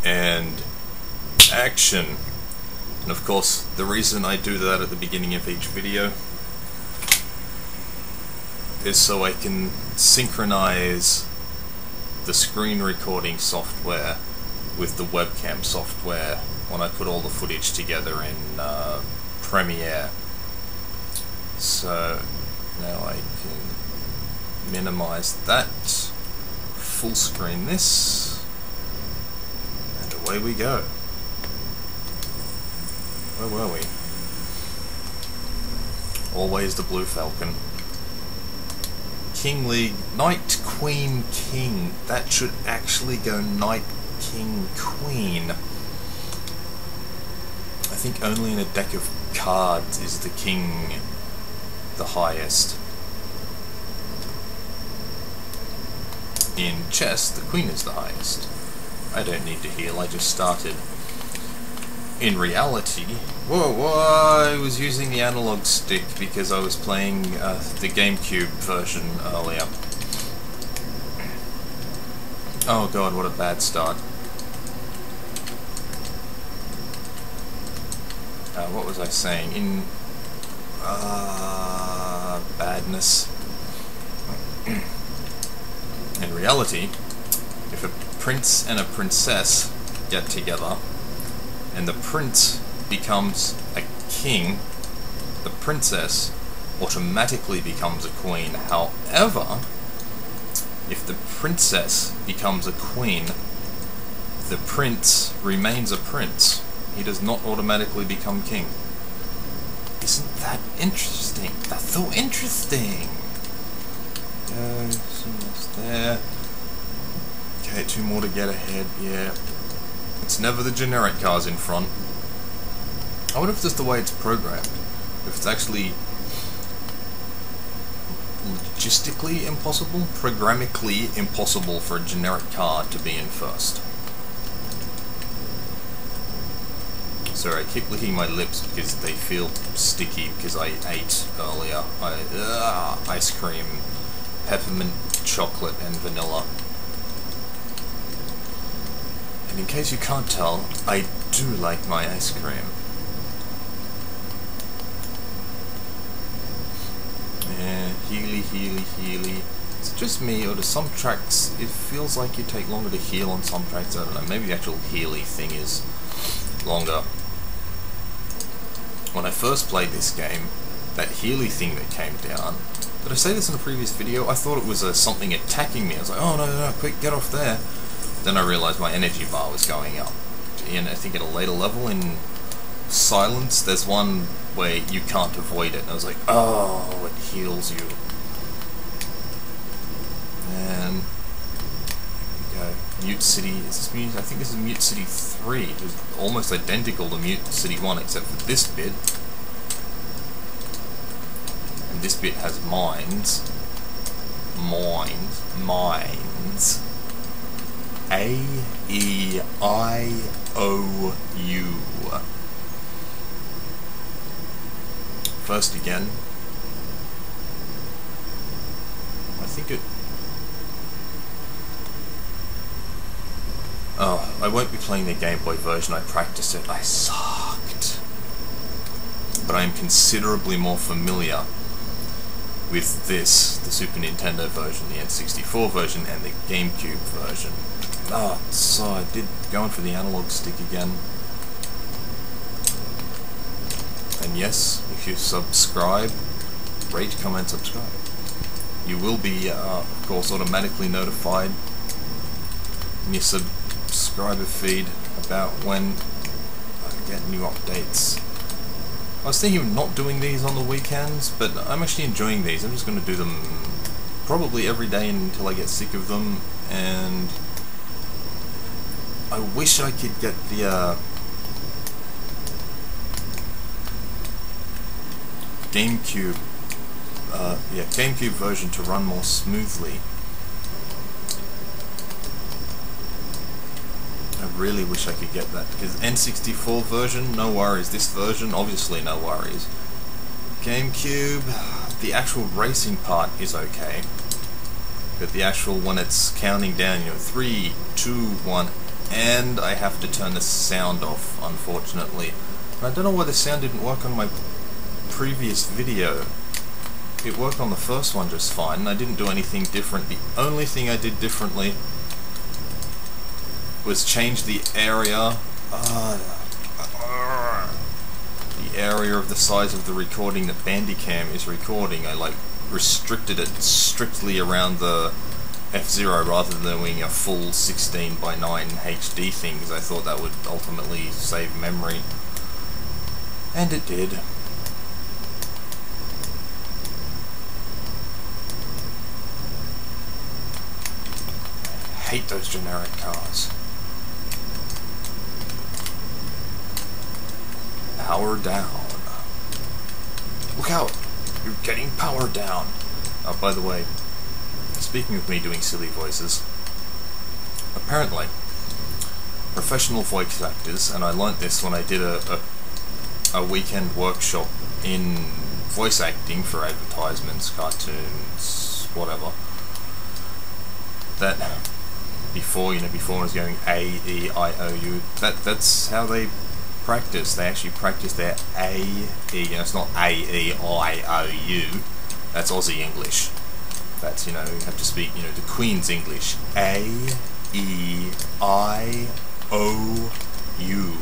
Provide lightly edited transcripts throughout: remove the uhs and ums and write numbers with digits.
and action. And of course, the reason I do that at the beginning of each video is so I can synchronize the screen recording software with the webcam software when I put all the footage together in Premiere. So now I can minimize that, full screen this, and away we go. Where were we? Always the Blue Falcon. King League, Knight, Queen, King. That should actually go Knight, King, Queen. I think only in a deck of cards is the King the highest. In chess, the Queen is the highest. I don't need to heal, I just started. In reality, I was using the analog stick because I was playing the GameCube version earlier. Oh god, what a bad start. What was I saying? In badness. In reality, if a prince and a princess get together and the prince becomes a king, the princess automatically becomes a queen. However, if the princess becomes a queen, the prince remains a prince. He does not automatically become king. Isn't that interesting? That's so interesting! So that's there. Okay, 2 more to get ahead, yeah. It's never the generic cars in front. I wonder if that's the way it's programmed. If it's actually logistically impossible, programmically impossible for a generic car to be in first. Sorry, I keep licking my lips because they feel sticky because I ate earlier. Ice cream, peppermint chocolate and vanilla. And in case you can't tell, I do like my ice cream. Yeah, healy. Is it just me, or do some tracks, it feels like you take longer to heal on some tracks? I don't know, maybe the actual healy thing is longer. When I first played this game, that healy thing that came down, did I say this in a previous video? I thought it was something attacking me. I was like, oh no, quick, get off there. Then I realized my energy bar was going up. And I think at a later level in Silence, there's one where you can't avoid it. And I was like, oh, it heals you. And here we go. Mute City, is this Mute? I think this is Mute City 3. It was almost identical to Mute City 1 except for this bit. And this bit has mines. Mines. A-E-I-O-U. First again. I think it... Oh, I won't be playing the Game Boy version, I practiced it, I sucked. But I am considerably more familiar with this, the Super Nintendo version, the N64 version, and the GameCube version. Oh, so I did going for the analog stick again. And yes, if you subscribe, rate, comment, subscribe. You will be, of course, automatically notified in your subscriber feed about when I get new updates. I was thinking of not doing these on the weekends, but I'm actually enjoying these. I'm just going to do them probably every day until I get sick of them, and I wish I could get the GameCube version to run more smoothly. I really wish I could get that, because N64 version, no worries. This version, obviously no worries. GameCube, the actual racing part is okay, but the actual when it's counting down, 3, 2, 1, and I have to turn the sound off, unfortunately. And I don't know why the sound didn't work on my previous video. It worked on the first one just fine, and I didn't do anything different. The only thing I did differently was change the area, of the size of the recording that Bandicam is recording. I like restricted it strictly around the F-Zero rather than doing a full 16:9 HD thing, because I thought that would ultimately save memory. And it did. I hate those generic cars. Power down. Look out! You're getting power down! Oh, by the way, speaking of me doing silly voices, apparently, professional voice actors, and I learnt this when I did a weekend workshop in voice acting for advertisements, cartoons, whatever, that before I was going A, E, I, O, U, that's how they practice. They actually practice their A, E, it's not A, E, I, O, U, that's Aussie English. That's, you have to speak, the Queen's English. A, E, I, O, U.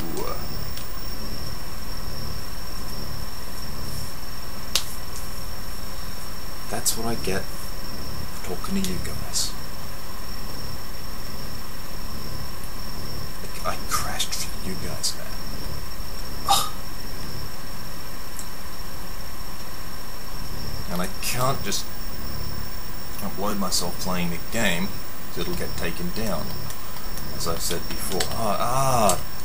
That's what I get for talking to you guys. I crashed for you guys, man. Ugh. And I can't just upload myself playing the game, because it'll get taken down, as I've said before.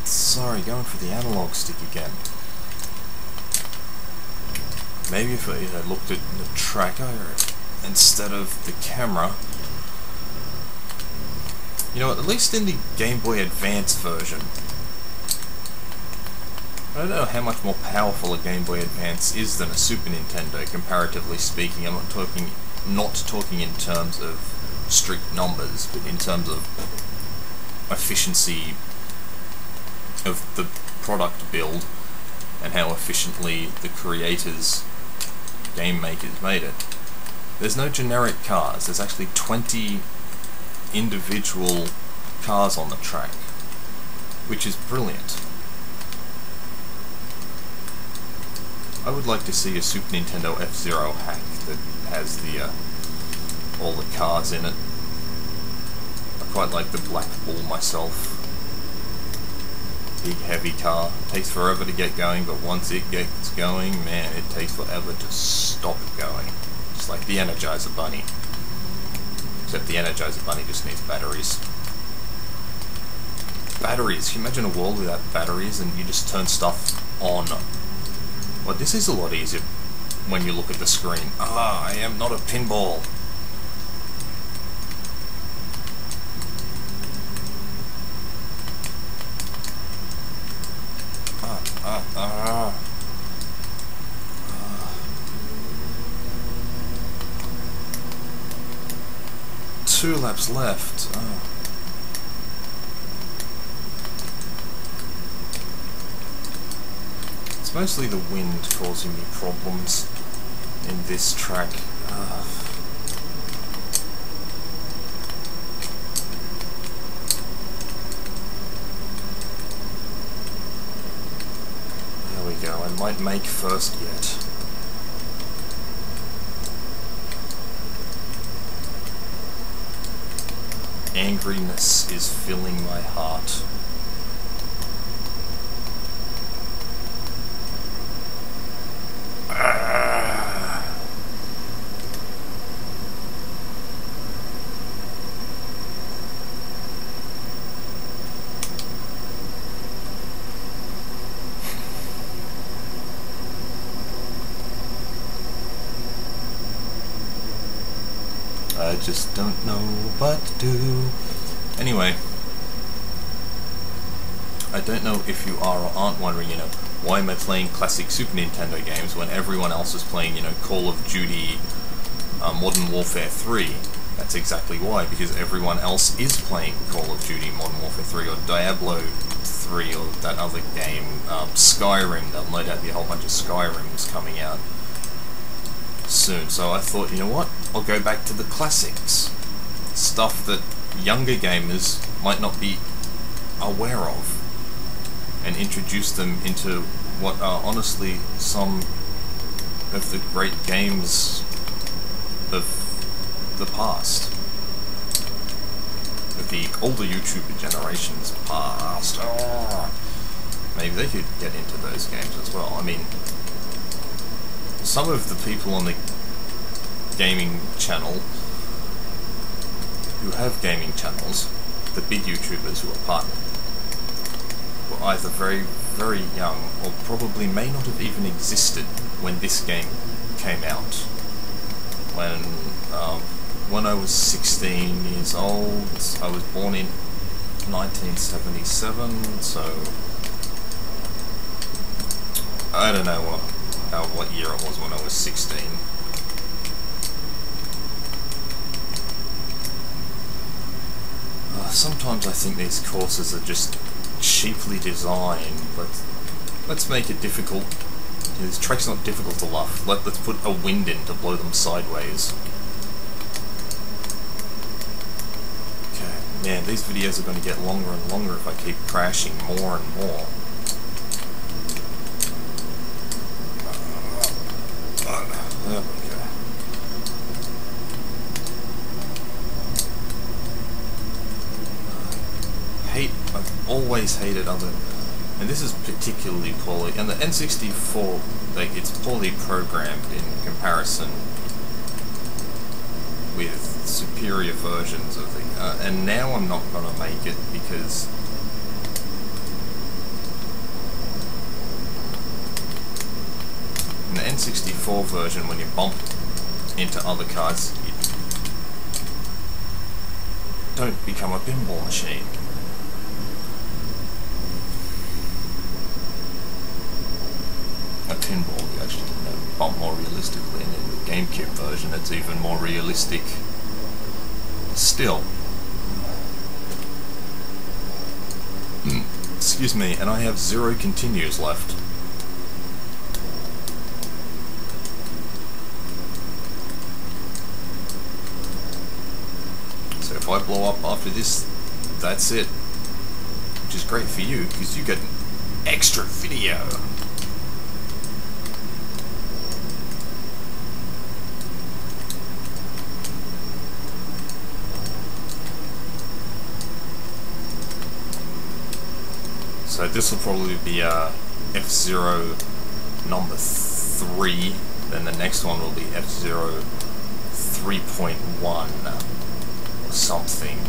Sorry, going for the analog stick again. Maybe if I looked at the tracker instead of the camera. At least in the Game Boy Advance version, I don't know how much more powerful a Game Boy Advance is than a Super Nintendo, comparatively speaking. I'm not talking in terms of strict numbers, but in terms of efficiency of the product build and how efficiently the creators, game makers, made it. There's no generic cars. There's actually 20 individual cars on the track, which is brilliant. I would like to see a Super Nintendo F-Zero hack that has the all the cars in it. I quite like the Black Bull myself. Big heavy car. Takes forever to get going, but once it gets going, man, it takes forever to stop going. Just like the Energizer Bunny. Except the Energizer Bunny just needs batteries. Batteries! Can you imagine a world without batteries and you just turn stuff on? Well, this is a lot easier when you look at the screen. I am not a pinball. Two laps left. It's mostly the wind causing me problems in this track. There we go. I might make first yet. Angriness is filling my heart. I just don't know what to do. Anyway, I don't know if you are or aren't wondering, why am I playing classic Super Nintendo games when everyone else is playing, Call of Duty, Modern Warfare 3, That's exactly why, because everyone else is playing Call of Duty Modern Warfare 3 or Diablo 3 or that other game, Skyrim. They'll no doubt be a whole bunch of Skyrims coming out soon. So I thought, you know what, I'll go back to the classics. Stuff that younger gamers might not be aware of, and introduce them into what are honestly some of the great games of the past, of the older YouTuber generation's past. Maybe they could get into those games as well. I mean, some of the people on the gaming channel who have gaming channels, the big YouTubers who are partnered, were either very, very young or probably may not have even existed when this game came out. When I was 16 years old, I was born in 1977, so I don't know what year it was when I was 16. Sometimes I think these courses are just cheaply designed, but let's make it difficult. This track's not difficult enough. Let's put a wind in to blow them sideways. Okay, man, these videos are going to get longer and longer if I keep crashing more and more. There we go. I've always hated other, and this is particularly poorly, and the N64, like, it's poorly programmed in comparison with superior versions of the, and now I'm not gonna make it because in the N64 version, when you bump into other cars, you don't become a pinball machine. A pinball, you actually bump more realistically, and in the GameCube version it's even more realistic still. Excuse me, and I have 0 continues left. So if I blow up after this, that's it. Which is great for you, because you get an extra video. So this will probably be F-Zero number 3, then the next one will be F-Zero 3.1 or something,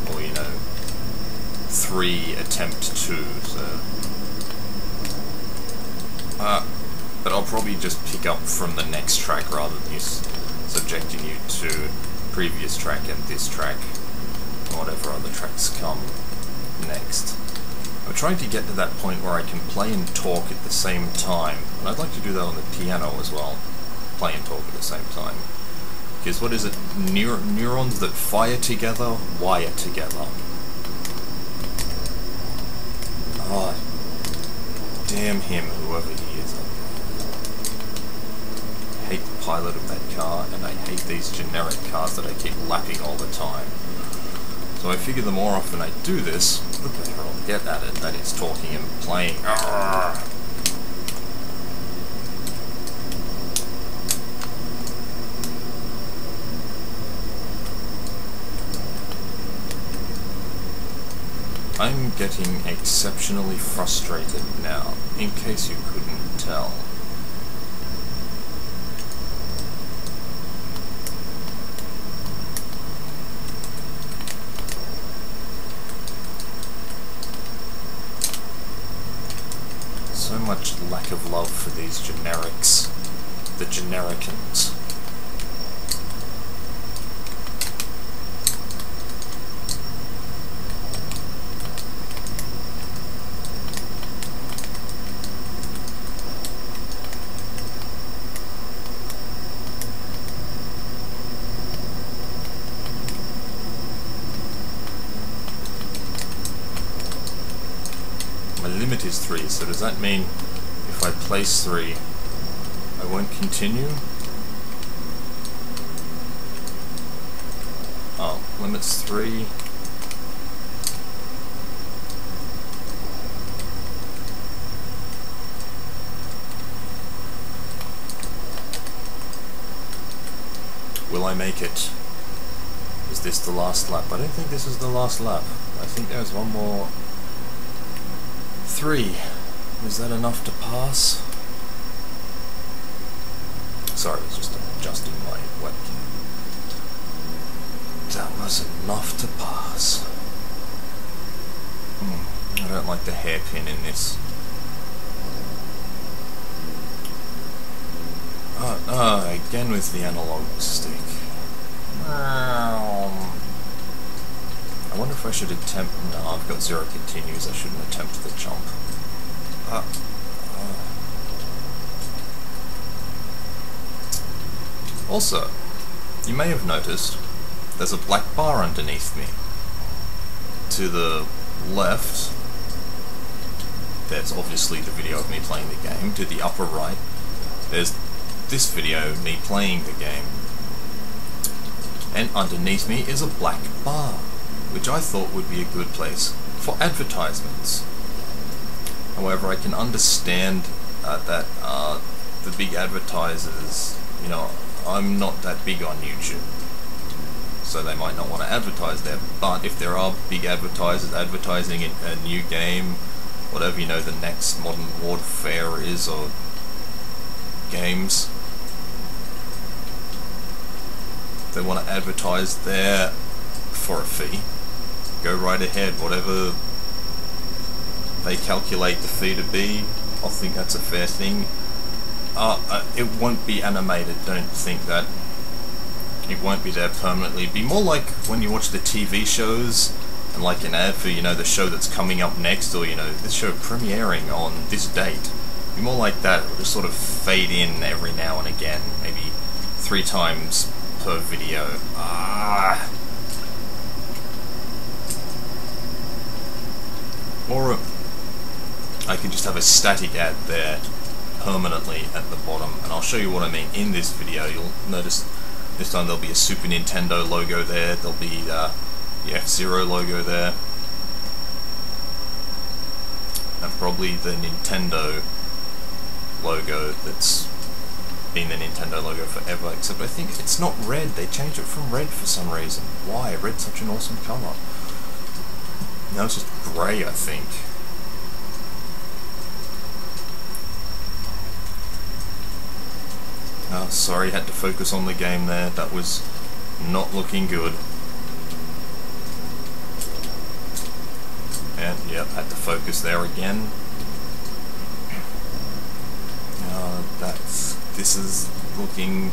or you know, 3 attempt 2, so but I'll probably just pick up from the next track rather than subjecting you to previous track and this track, and whatever other tracks come next. I'm trying to get to that point where I can play and talk at the same time, and I'd like to do that on the piano as well, play and talk at the same time. Because what is it? Neurons that fire together, wire together. Oh, damn him, whoever he is. I hate the pilot of that car, and I hate these generic cars that I keep lapping all the time. So I figure the more often I do this, the better I'll get at it, that is talking and playing. Arrgh. I'm getting exceptionally frustrated now, in case you couldn't tell. So much lack of love for these generics, the genericans. limit is 3, so does that mean if I place 3, I won't continue? Oh, limit's 3. Will I make it? Is this the last lap? I don't think this is the last lap. I think there's one more. 3. Is that enough to pass? Sorry, I was just adjusting my webcam. That was enough to pass. I don't like the hairpin in this. Again with the analog stick. I wonder if I should attempt... No, I've got 0 continues, I shouldn't attempt the jump. Also, you may have noticed there's a black bar underneath me. To the left, there's obviously the video of me playing the game. To the upper right, there's this video of me playing the game. And underneath me is a black bar, which I thought would be a good place for advertisements. However, I can understand that the big advertisers, you know, I'm not that big on YouTube, so they might not want to advertise there. But if there are big advertisers advertising a new game, whatever, you know, the next Modern Warfare is, or games, they want to advertise there for a fee, go right ahead. Whatever they calculate the fee to be, I think that's a fair thing. It won't be animated, don't think that. It won't be there permanently. It'd be more like when you watch the TV shows and like an ad for, you know, the show that's coming up next, or, you know, this show premiering on this date. It'd be more like that. It'll just sort of fade in every now and again, maybe 3 times per video. Or I could just have a static ad there permanently at the bottom, and I'll show you what I mean in this video. You'll notice this time there'll be a Super Nintendo logo there, there'll be the F-Zero logo there, and probably the Nintendo logo that's been the Nintendo logo forever, except I think it's not red. They changed it from red for some reason. Why? Red's such an awesome colour. Now it's just grey, I think. Oh, sorry, had to focus on the game there. That was not looking good. And, yep, had to focus there again. This is looking...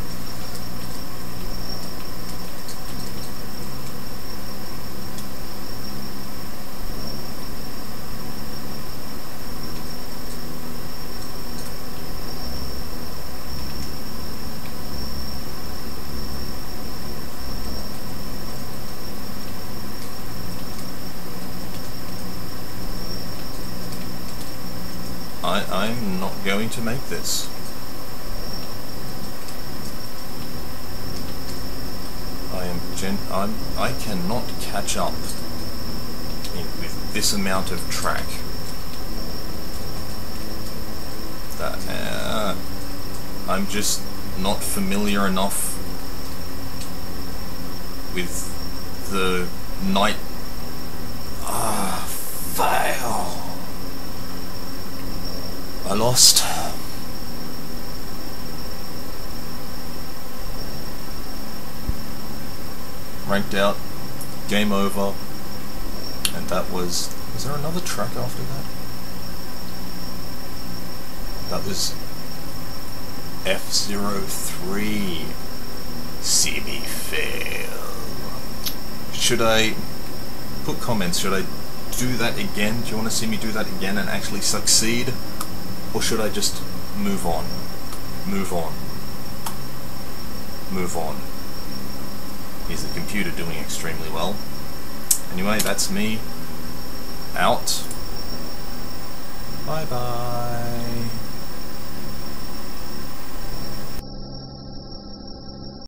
I'm not going to make this. I cannot catch up with this amount of track. I'm just not familiar enough with the night. Fail. I lost. Ranked out, game over, and that was there another track after that? That was F-03. See me fail. Should I put comments? Should I do that again? Do you want to see me do that again and actually succeed? Or should I just move on? Move on. Move on. Is the computer doing extremely well? Anyway, that's me out. Bye bye.